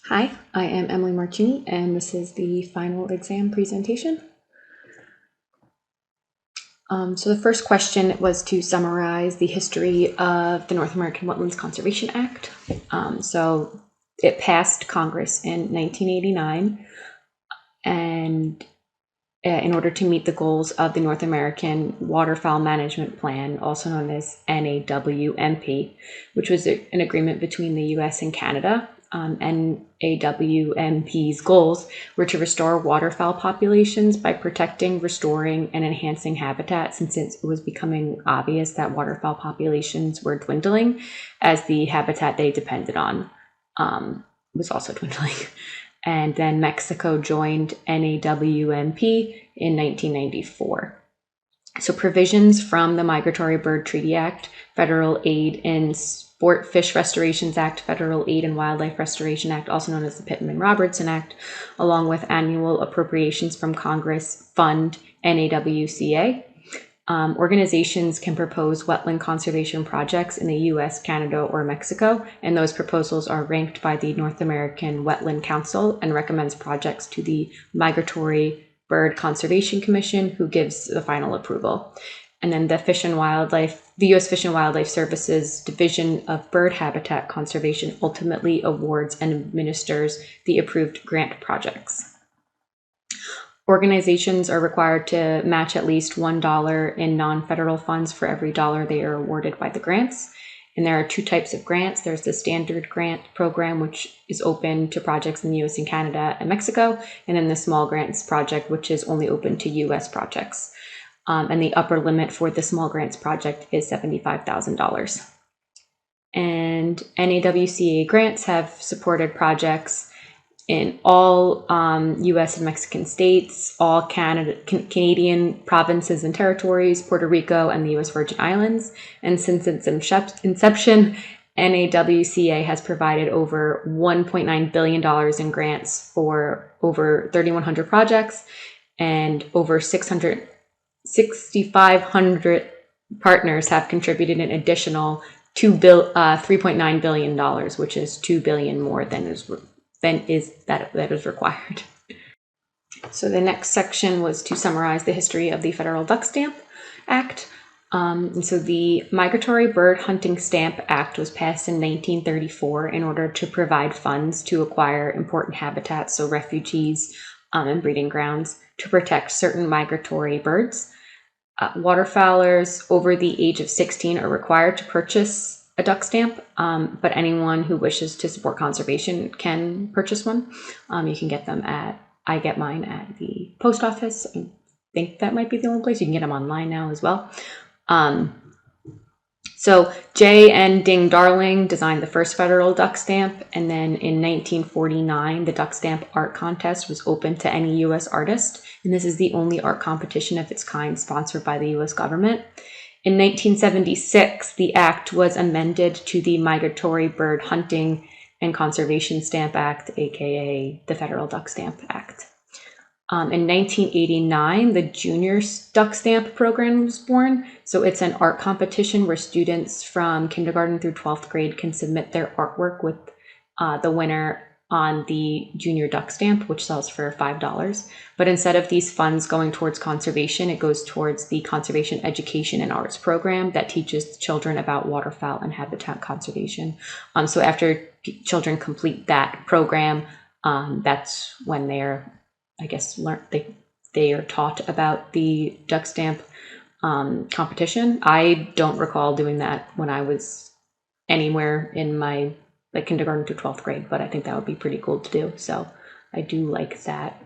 Hi, I am Emily Martini, and this is the final exam presentation. So the first question was to summarize the history of the North American Wetlands Conservation Act. So it passed Congress in 1989, and in order to meet the goals of the North American Waterfowl Management Plan, also known as NAWMP, which was an agreement between the US and Canada. NAWMP's goals were to restore waterfowl populations by protecting, restoring, and enhancing habitat, since it was becoming obvious that waterfowl populations were dwindling as the habitat they depended on was also dwindling. And then Mexico joined NAWMP in 1994. So provisions from the Migratory Bird Treaty Act, Federal Aid and Sport Fish Restorations Act, Federal Aid and Wildlife Restoration Act, also known as the Pittman-Robertson Act, along with annual appropriations from Congress, fund NAWCA. Organizations can propose wetland conservation projects in the US, Canada, or Mexico, and those proposals are ranked by the North American Wetland Council and recommends projects to the Migratory Bird Conservation Commission, who gives the final approval. And then the US Fish and Wildlife Services Division of Bird Habitat Conservation ultimately awards and administers the approved grant projects. Organizations are required to match at least $1 in non-federal funds for every dollar they are awarded by the grants. And there are two types of grants. There's the standard grant program, which is open to projects in the US and Canada and Mexico, and then the small grants project, which is only open to US projects. And the upper limit for the small grants project is $75,000. And NAWCA grants have supported projects in all US and Mexican states, all Canadian provinces and territories, Puerto Rico, and the US Virgin Islands. And since its inception, NAWCA has provided over $1.9 billion in grants for over 3,100 projects, and over 6,500 partners have contributed an additional $3.9 billion, which is $2 billion more than is required. So the next section was to summarize the history of the Federal Duck Stamp Act. And so the Migratory Bird Hunting Stamp Act was passed in 1934 in order to provide funds to acquire important habitats, so refuges and breeding grounds, to protect certain migratory birds. Waterfowlers over the age of 16 are required to purchase a duck stamp, but anyone who wishes to support conservation can purchase one. You can get them I get mine at the post office. I think that might be the only place. You can get them online now as well. So J.N. Ding Darling designed the first federal duck stamp, and then in 1949, the duck stamp art contest was open to any U.S. artist, and this is the only art competition of its kind sponsored by the U.S. government. In 1976, the act was amended to the Migratory Bird Hunting and Conservation Stamp Act, aka the Federal Duck Stamp Act. In 1989, the Junior Duck Stamp program was born. So it's an art competition where students from kindergarten through 12th grade can submit their artwork with the winner on the Junior Duck Stamp, which sells for $5. But instead of these funds going towards conservation, it goes towards the Conservation Education and Arts program that teaches children about waterfowl and habitat conservation. So after children complete that program, that's when they're, I guess, they are taught about the duck stamp competition. I don't recall doing that when I was anywhere in my kindergarten to 12th grade, but I think that would be pretty cool to do. So I do like that.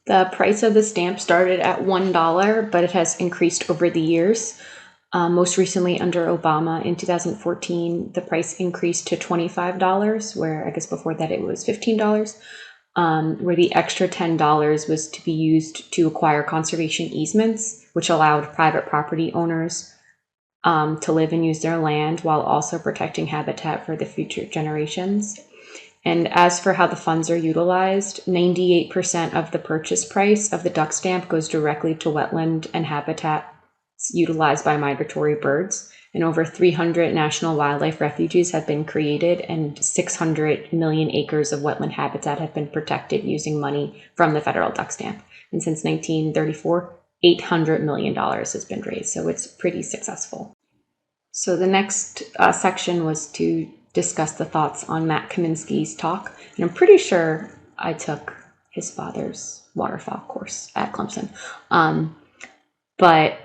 The price of the stamp started at $1, but it has increased over the years. Most recently under Obama in 2014, the price increased to $25, where I guess before that it was $15. Where the extra $10 was to be used to acquire conservation easements, which allowed private property owners to live and use their land while also protecting habitat for the future generations. And as for how the funds are utilized, 98% of the purchase price of the duck stamp goes directly to wetland and habitat It's utilized by migratory birds, and over 300 national wildlife refuges have been created, and 600 million acres of wetland habitat have been protected using money from the federal duck stamp. And since 1934, $800 million has been raised, so it's pretty successful. So the next section was to discuss the thoughts on Matt Kaminsky's talk, and I'm pretty sure I took his father's waterfowl course at Clemson. But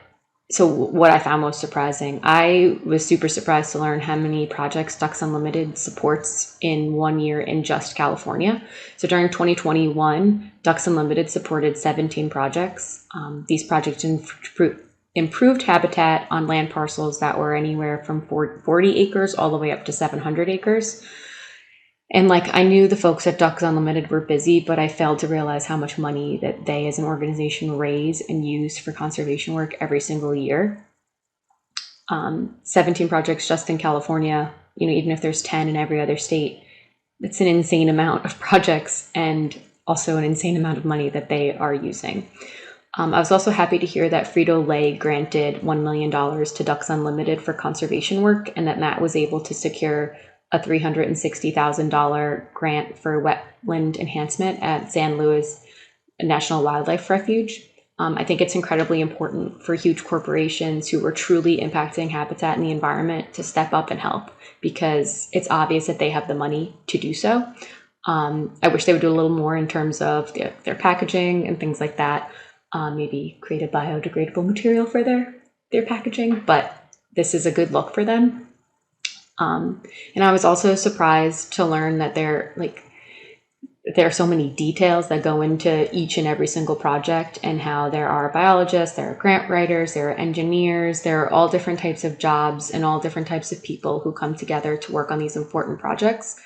so what I found most surprising, I was super surprised to learn how many projects Ducks Unlimited supports in 1 year in just California. So during 2021, Ducks Unlimited supported 17 projects. These projects improved habitat on land parcels that were anywhere from 40 acres all the way up to 700 acres. And like, I knew the folks at Ducks Unlimited were busy, but I failed to realize how much money that they as an organization raise and use for conservation work every single year. 17 projects just in California, even if there's 10 in every other state, it's an insane amount of projects and also an insane amount of money that they are using. I was also happy to hear that Frito-Lay granted $1 million to Ducks Unlimited for conservation work, and that Matt was able to secure a $360,000 grant for wetland enhancement at San Luis National Wildlife Refuge. I think it's incredibly important for huge corporations who are truly impacting habitat and the environment to step up and help, because it's obvious that they have the money to do so. I wish they would do a little more in terms of their packaging and things like that. Maybe create a biodegradable material for their packaging, but this is a good look for them. And I was also surprised to learn that there are so many details that go into each and every single project, and how there are biologists, there are grant writers, there are engineers, there are all different types of jobs and all different types of people who come together to work on these important projects.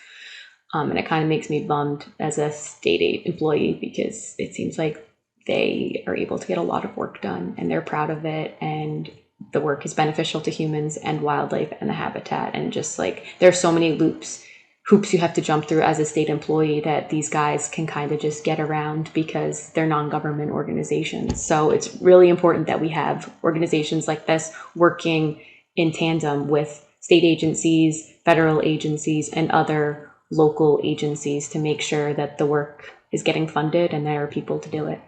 And it kind of makes me bummed as a state aid employee, because it seems like they are able to get a lot of work done and they're proud of it, and the work is beneficial to humans and wildlife and the habitat. And just like, there's so many hoops you have to jump through as a state employee that these guys can kind of just get around because they're non-government organizations. So it's really important that we have organizations like this working in tandem with state agencies, federal agencies, and other local agencies to make sure that the work is getting funded and there are people to do it.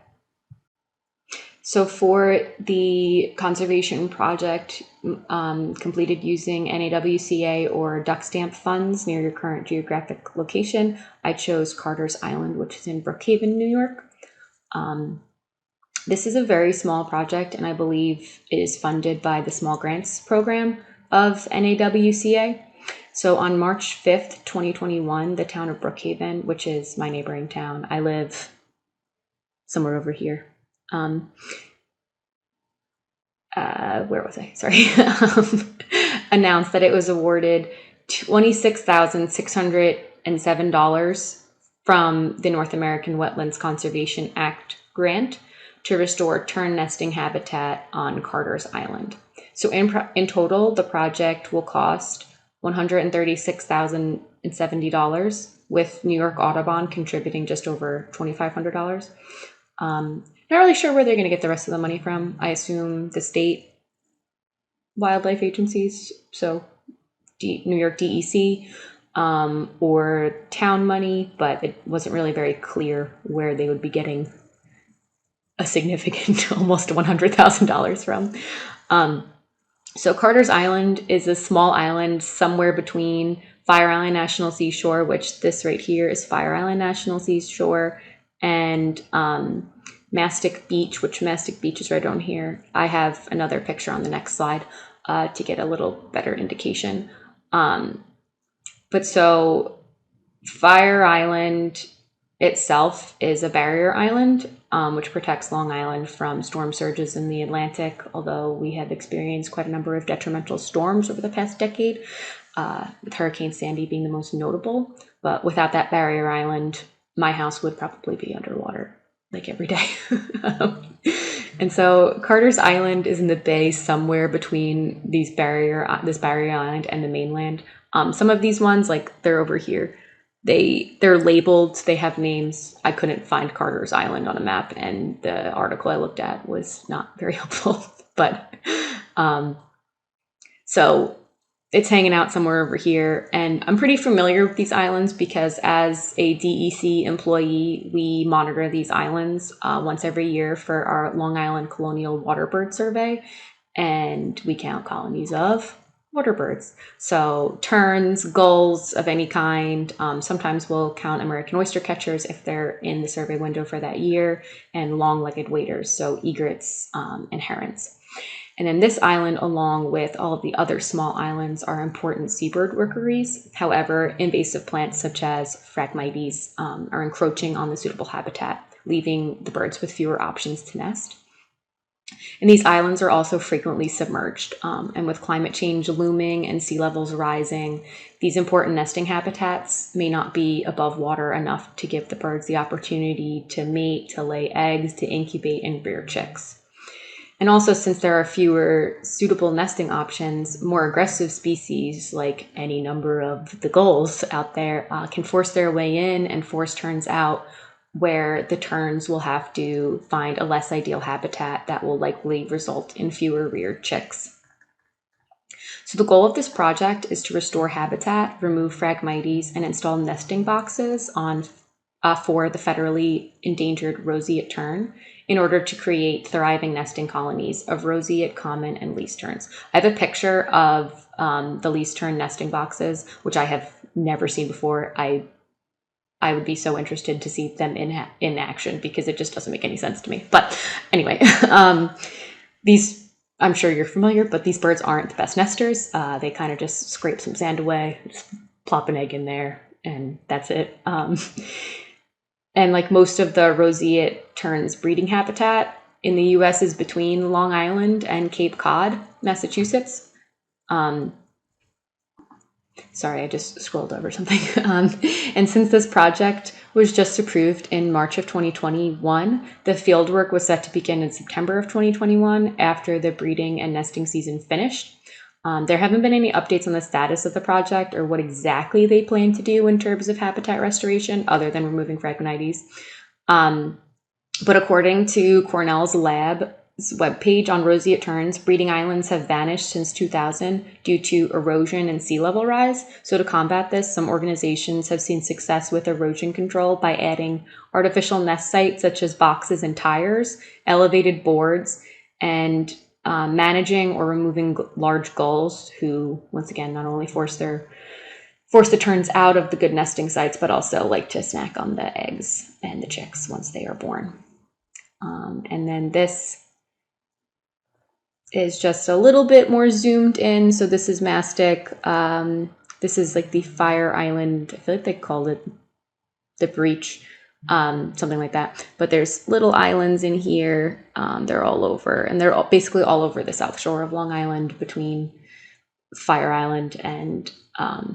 So for the conservation project completed using NAWCA or duck stamp funds near your current geographic location, I chose Carter's Island, which is in Brookhaven, New York. This is a very small project, and I believe it is funded by the Small Grants Program of NAWCA. So on March 5th, 2021, the town of Brookhaven, which is my neighboring town, I live somewhere over here. Where was I? Sorry. Announced that it was awarded $26,607 from the North American Wetlands Conservation Act grant to restore tern nesting habitat on Carter's Island. So in total, the project will cost $136,070, with New York Audubon contributing just over $2,500. Not really sure where they're going to get the rest of the money from. I assume the state wildlife agencies, so New York DEC, or town money, but it wasn't really very clear where they would be getting a significant almost $100,000 from. So Carter's Island is a small island somewhere between Fire Island National Seashore, which this right here is Fire Island National Seashore, and Mastic Beach, which Mastic Beach is right on here. I have another picture on the next slide to get a little better indication. But so Fire Island itself is a barrier island, which protects Long Island from storm surges in the Atlantic, although we have experienced quite a number of detrimental storms over the past decade, with Hurricane Sandy being the most notable. But without that barrier island, my house would probably be underwater like every day. And so Carter's Island is in the bay somewhere between this barrier island and the mainland. Some of these ones, like they're over here, they're labeled, they have names. I couldn't find Carter's Island on a map, and the article I looked at was not very helpful. But so it's hanging out somewhere over here, and I'm pretty familiar with these islands because as a DEC employee, we monitor these islands once every year for our Long Island Colonial Waterbird Survey, and we count colonies of waterbirds. So terns, gulls of any kind. Sometimes we'll count American oyster catchers if they're in the survey window for that year, and long-legged waders, so egrets and herons. And then this island, along with all of the other small islands, are important seabird rookeries. However, invasive plants such as Phragmites are encroaching on the suitable habitat, leaving the birds with fewer options to nest. And these islands are also frequently submerged. And with climate change looming and sea levels rising, these important nesting habitats may not be above water enough to give the birds the opportunity to mate, to lay eggs, to incubate and rear chicks. And also, since there are fewer suitable nesting options, more aggressive species, like any number of the gulls out there, can force their way in and force terns out, where the terns will have to find a less ideal habitat that will likely result in fewer reared chicks. So the goal of this project is to restore habitat, remove Phragmites, and install nesting boxes for the federally endangered roseate tern in order to create thriving nesting colonies of roseate, common, and least terns. I have a picture of the least tern nesting boxes, which I have never seen before. I would be so interested to see them in action because it just doesn't make any sense to me. But anyway, these, I'm sure you're familiar, but these birds aren't the best nesters. They kind of just scrape some sand away, just plop an egg in there, and that's it. And like most of the roseate tern's breeding habitat in the US is between Long Island and Cape Cod, Massachusetts. Sorry, I just scrolled over something. And since this project was just approved in March of 2021, the fieldwork was set to begin in September of 2021 after the breeding and nesting season finished. There haven't been any updates on the status of the project or what exactly they plan to do in terms of habitat restoration other than removing Phragmites. But according to Cornell's lab's webpage on roseate terns, breeding islands have vanished since 2000 due to erosion and sea level rise. So to combat this, some organizations have seen success with erosion control by adding artificial nest sites such as boxes and tires, elevated boards, and managing or removing large gulls who, once again, not only force the terns out of the good nesting sites, but also like to snack on the eggs and the chicks once they are born. And then this is just a little bit more zoomed in. So this is mastic. This is like the Fire Island. I feel like they called it the Breach, something like that. But there's little islands in here. They're all over, and they're basically all over the South Shore of Long Island between Fire Island and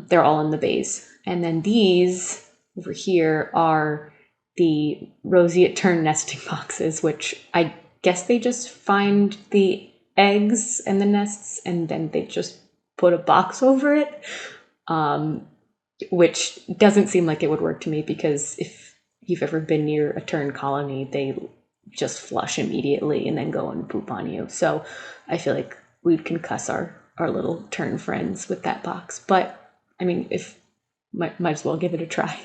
they're all in the bays. And then these over here are the roseate tern nesting boxes, which I guess they just find the eggs and the nests and then they just put a box over it, which doesn't seem like it would work to me because if you've ever been near a tern colony, they just flush immediately and then go and poop on you. So I feel like we'd concuss our little tern friends with that box. But I mean, if might as well give it a try.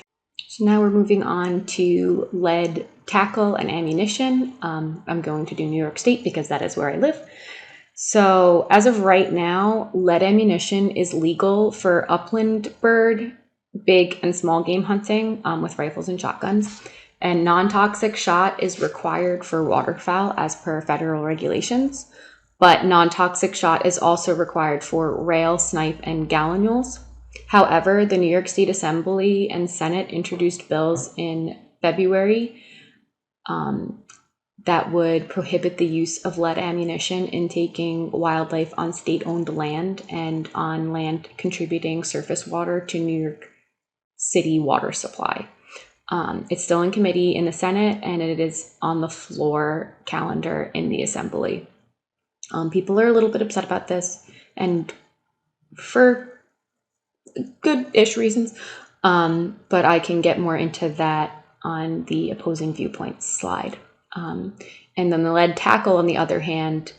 So now we're moving on to lead tackle and ammunition. I'm going to do New York State because that is where I live. So as of right now, lead ammunition is legal for upland bird, big and small game hunting with rifles and shotguns. And non-toxic shot is required for waterfowl as per federal regulations. But non-toxic shot is also required for rail, snipe, and gallinules. However, the New York State Assembly and Senate introduced bills in February that would prohibit the use of lead ammunition in taking wildlife on state-owned land and on land contributing surface water to New York City water supply. It's still in committee in the Senate, and it is on the floor calendar in the Assembly. People are a little bit upset about this, and for good-ish reasons. But I can get more into that on the opposing viewpoints slide. And then the lead tackle, on the other hand,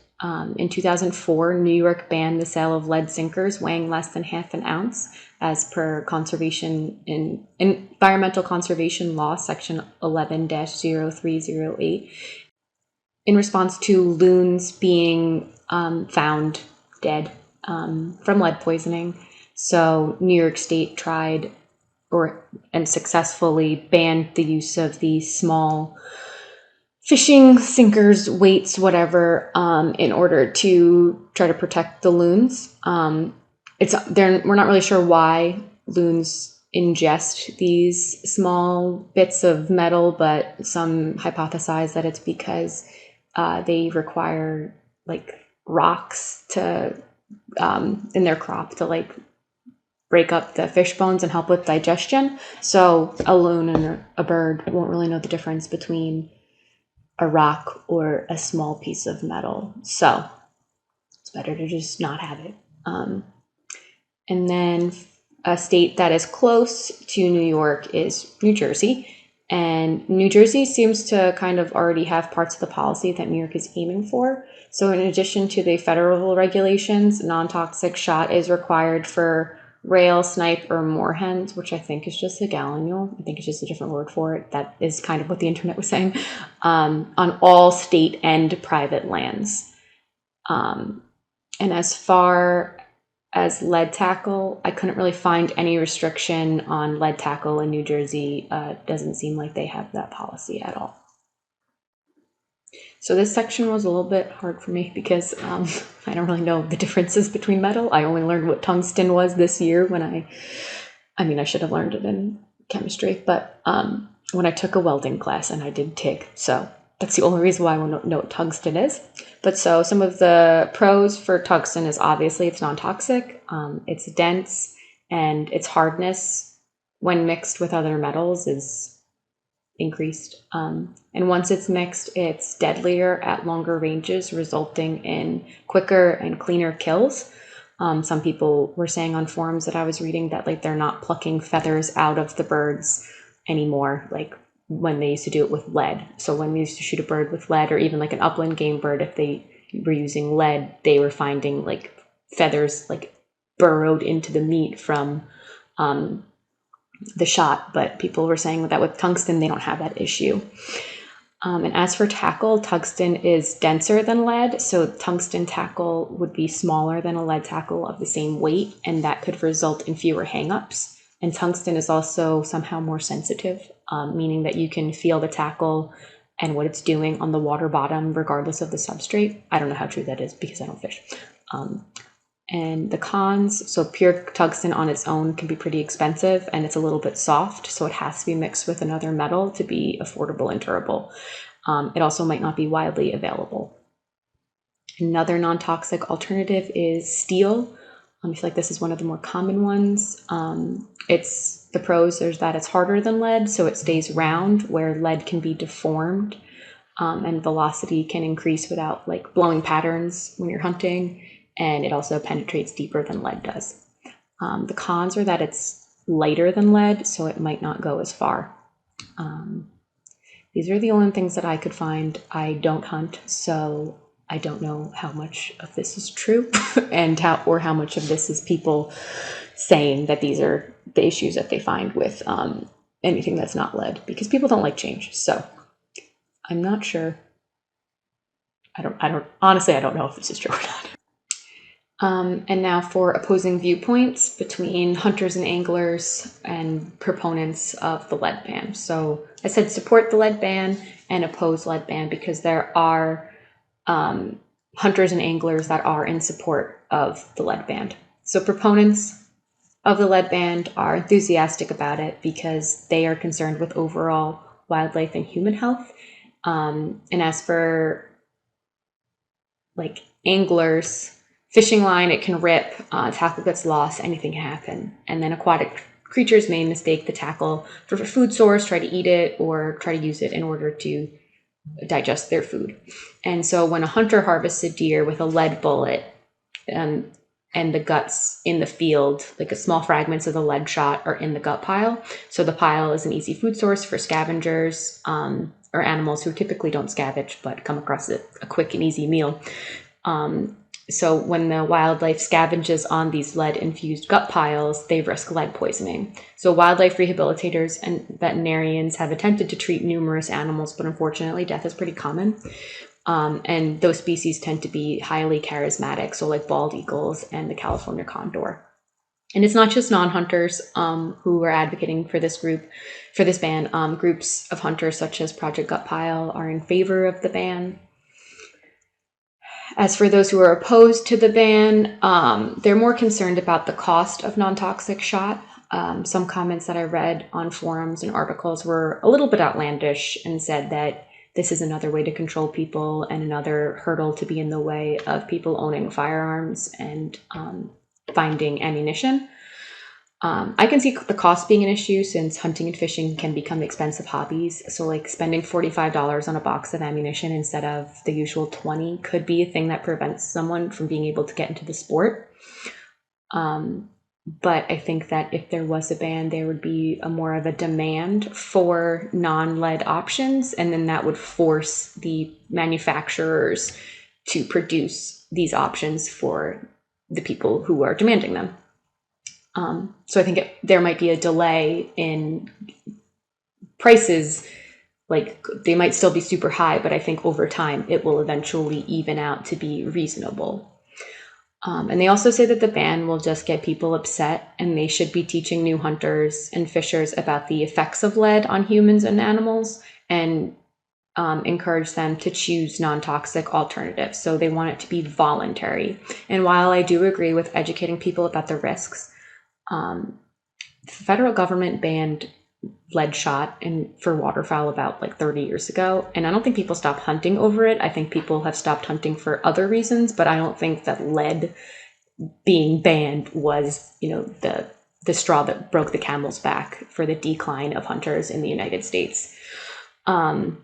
in 2004, New York banned the sale of lead sinkers weighing less than half an ounce, as per conservation in Environmental Conservation Law, Section 11-0308, in response to loons being found dead from lead poisoning. So New York State tried and successfully banned the use of these small fishing sinkers, weights, whatever, in order to try to protect the loons. We're not really sure why loons ingest these small bits of metal, but some hypothesize that it's because they require like rocks to in their crop to like break up the fish bones and help with digestion. So a loon and a bird won't really know the difference between a rock or a small piece of metal. So it's better to just not have it. And then a state that is close to New York is New Jersey. And New Jersey seems to kind of already have parts of the policy that New York is aiming for. So in addition to the federal regulations, non-toxic shot is required for rail, snipe, or moorhens, which I think is just a gallinule. I think it's just a different word for it. That is kind of what the internet was saying. On all state and private lands. And as far as lead tackle, I couldn't really find any restriction on lead tackle in New Jersey. Doesn't seem like they have that policy at all. So this section was a little bit hard for me because I don't really know the differences between metal. I only learned what tungsten was this year when I should have learned it in chemistry, but when I took a welding class and I did TIG. So that's the only reason why I want to know what tungsten is. But so some of the pros for tungsten is obviously it's non-toxic, it's dense, and its hardness when mixed with other metals is increased. And once it's mixed, it's deadlier at longer ranges, resulting in quicker and cleaner kills. Some people were saying on forums that I was reading that like they're not plucking feathers out of the birds anymore, like when they used to do it with lead. So when we used to shoot a bird with lead, or even like an upland game bird, if they were using lead, they were finding like feathers like burrowed into the meat from the shot. But people were saying that with tungsten, they don't have that issue. And as for tackle, tungsten is denser than lead, so tungsten tackle would be smaller than a lead tackle of the same weight, and that could result in fewer hangups. And tungsten is also somehow more sensitive, meaning that you can feel the tackle and what it's doing on the water bottom, regardless of the substrate. I don't know how true that is because I don't fish. And the cons, so pure tungsten on its own can be pretty expensive, and it's a little bit soft, so it has to be mixed with another metal to be affordable and durable. It also might not be widely available. Another non-toxic alternative is steel. I feel like this is one of the more common ones. It's the pros is that it's harder than lead, so it stays round, where lead can be deformed, and velocity can increase without like blowing patterns when you're hunting. And it also penetrates deeper than lead does. The cons are that it's lighter than lead, so it might not go as far. These are the only things that I could find. I don't hunt, so I don't know how much of this is true and how much of this is people saying that these are the issues that they find with anything that's not lead, because people don't like change. So I'm not sure. Honestly, I don't know if this is true or not. And now for opposing viewpoints between hunters and anglers and proponents of the lead ban. So I said support the lead ban and oppose lead ban because there are hunters and anglers that are in support of the lead ban. So proponents of the lead ban are enthusiastic about it because they are concerned with overall wildlife and human health. And as for like anglers, fishing line, it can rip, tackle gets lost, anything can happen. And then aquatic creatures may mistake the tackle for a food source, try to eat it, or try to use it in order to digest their food. And so when a hunter harvests a deer with a lead bullet, and the guts in the field, like a small fragments of the lead shot, are in the gut pile. So the pile is an easy food source for scavengers or animals who typically don't scavenge but come across a quick and easy meal. So when the wildlife scavenges on these lead-infused gut piles, they risk lead poisoning. So wildlife rehabilitators and veterinarians have attempted to treat numerous animals, but unfortunately death is pretty common. And those species tend to be highly charismatic, so like bald eagles and the California condor. And it's not just non-hunters who are advocating for this ban. Groups of hunters such as Project Gut Pile are in favor of the ban. As for those who are opposed to the ban, they're more concerned about the cost of non-toxic shot. Some comments that I read on forums and articles were a little bit outlandish and said that this is another way to control people and another hurdle to be in the way of people owning firearms and finding ammunition. I can see the cost being an issue since hunting and fishing can become expensive hobbies. So like spending $45 on a box of ammunition instead of the usual $20 could be a thing that prevents someone from being able to get into the sport. But I think that if there was a ban, there would be more of a demand for non-lead options, and then that would force the manufacturers to produce these options for the people who are demanding them. So I think there might be a delay in prices. Like they might still be super high, but I think over time it will eventually even out to be reasonable. And they also say that the ban will just get people upset, and they should be teaching new hunters and fishers about the effects of lead on humans and animals, and encourage them to choose non-toxic alternatives. So they want it to be voluntary. And while I do agree with educating people about the risks, the federal government banned lead shot for waterfowl about like 30 years ago, and I don't think people stopped hunting over it. I think people have stopped hunting for other reasons, but I don't think that lead being banned was, the straw that broke the camel's back for the decline of hunters in the United States. I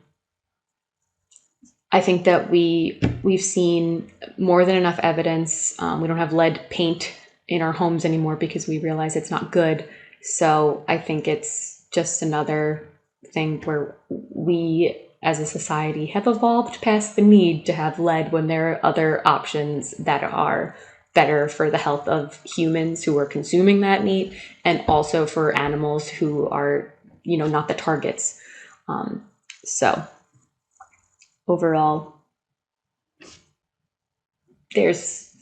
think that we've seen more than enough evidence. We don't have lead paint in our homes anymore because we realize it's not good. So I think it's just another thing where we as a society have evolved past the need to have lead when there are other options that are better for the health of humans who are consuming that meat, and also for animals who are, not the targets. So overall, there's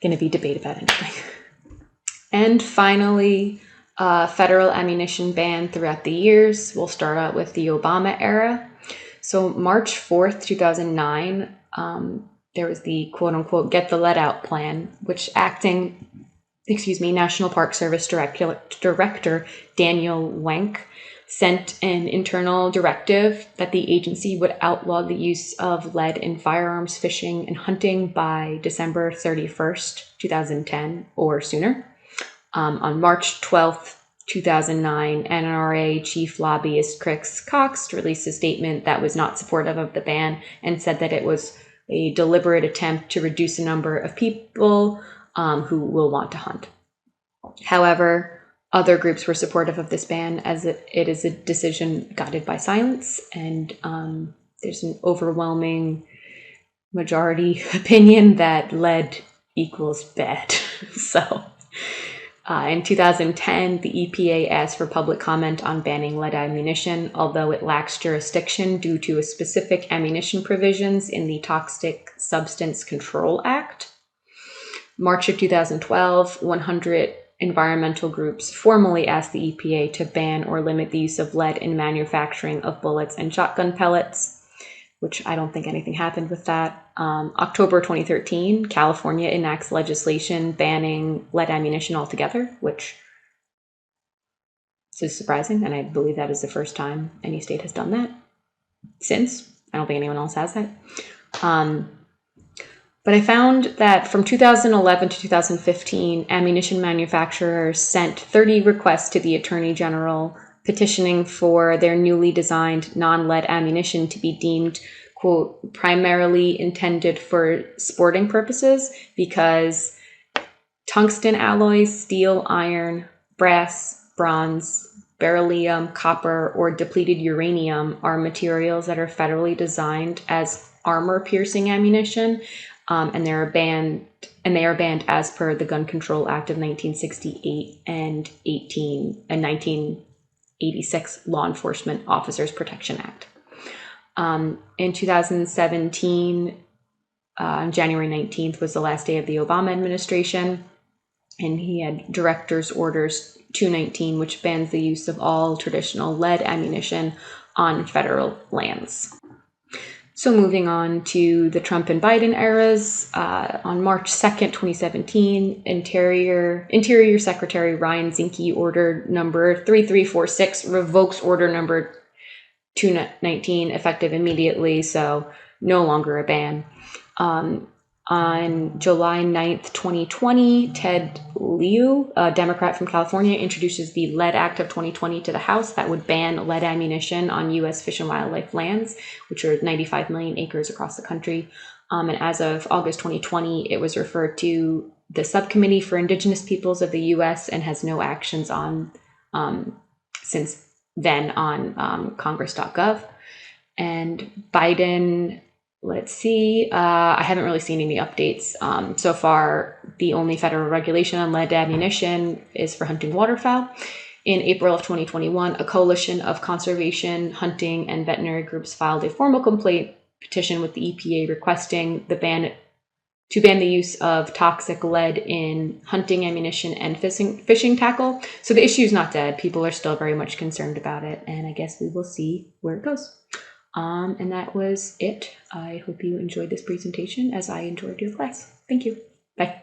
going to be debate about anything. And finally, federal ammunition ban throughout the years. We'll start out with the Obama era. So March 4th, 2009, there was the quote unquote get the lead out plan, which National Park Service Director Daniel Wenck sent an internal directive that the agency would outlaw the use of lead in firearms, fishing, and hunting by December 31st, 2010 or sooner. On March 12th, 2009, NRA Chief Lobbyist Chris Cox released a statement that was not supportive of the ban and said that it was a deliberate attempt to reduce the number of people who will want to hunt. However, other groups were supportive of this ban as it is a decision guided by science, and there's an overwhelming majority opinion that lead equals bad. So in 2010, the EPA asked for public comment on banning lead ammunition, although it lacks jurisdiction due to specific ammunition provisions in the Toxic Substance Control Act. March of 2012, 100 environmental groups formally asked the EPA to ban or limit the use of lead in manufacturing of bullets and shotgun pellets, which I don't think anything happened with that. October 2013, California enacts legislation banning lead ammunition altogether, which is surprising, and I believe that is the first time any state has done that since. I don't think anyone else has that. But I found that from 2011 to 2015, ammunition manufacturers sent 30 requests to the Attorney General petitioning for their newly designed non-lead ammunition to be deemed, quote, primarily intended for sporting purposes, because tungsten alloys, steel, iron, brass, bronze, beryllium, copper, or depleted uranium are materials that are federally designed as armor-piercing ammunition, and they are banned as per the Gun Control Act of 1968 and 1986 Law Enforcement Officers Protection Act. In 2017, on January 19th was the last day of the Obama administration, and he had Director's Orders 219, which bans the use of all traditional lead ammunition on federal lands. So moving on to the Trump and Biden eras, on March 2nd, 2017, Interior Secretary Ryan Zinke order number 3346 revokes order number 219, effective immediately, so no longer a ban. On July 9th, 2020, Ted Lieu, a Democrat from California, introduces the Lead Act of 2020 to the House that would ban lead ammunition on U.S. Fish and Wildlife lands, which are 95 million acres across the country. And as of August 2020, it was referred to the Subcommittee for Indigenous Peoples of the U.S. and has no actions on since then on Congress.gov. And Biden... Let's see. I haven't really seen any updates. So far, the only federal regulation on lead ammunition is for hunting waterfowl. In April of 2021, a coalition of conservation, hunting, and veterinary groups filed a formal complaint petition with the EPA requesting to ban the use of toxic lead in hunting ammunition and fishing tackle. So the issue is not dead. People are still very much concerned about it, and I guess we will see where it goes. And that was it. I hope you enjoyed this presentation as I enjoyed your class. Thank you. Bye.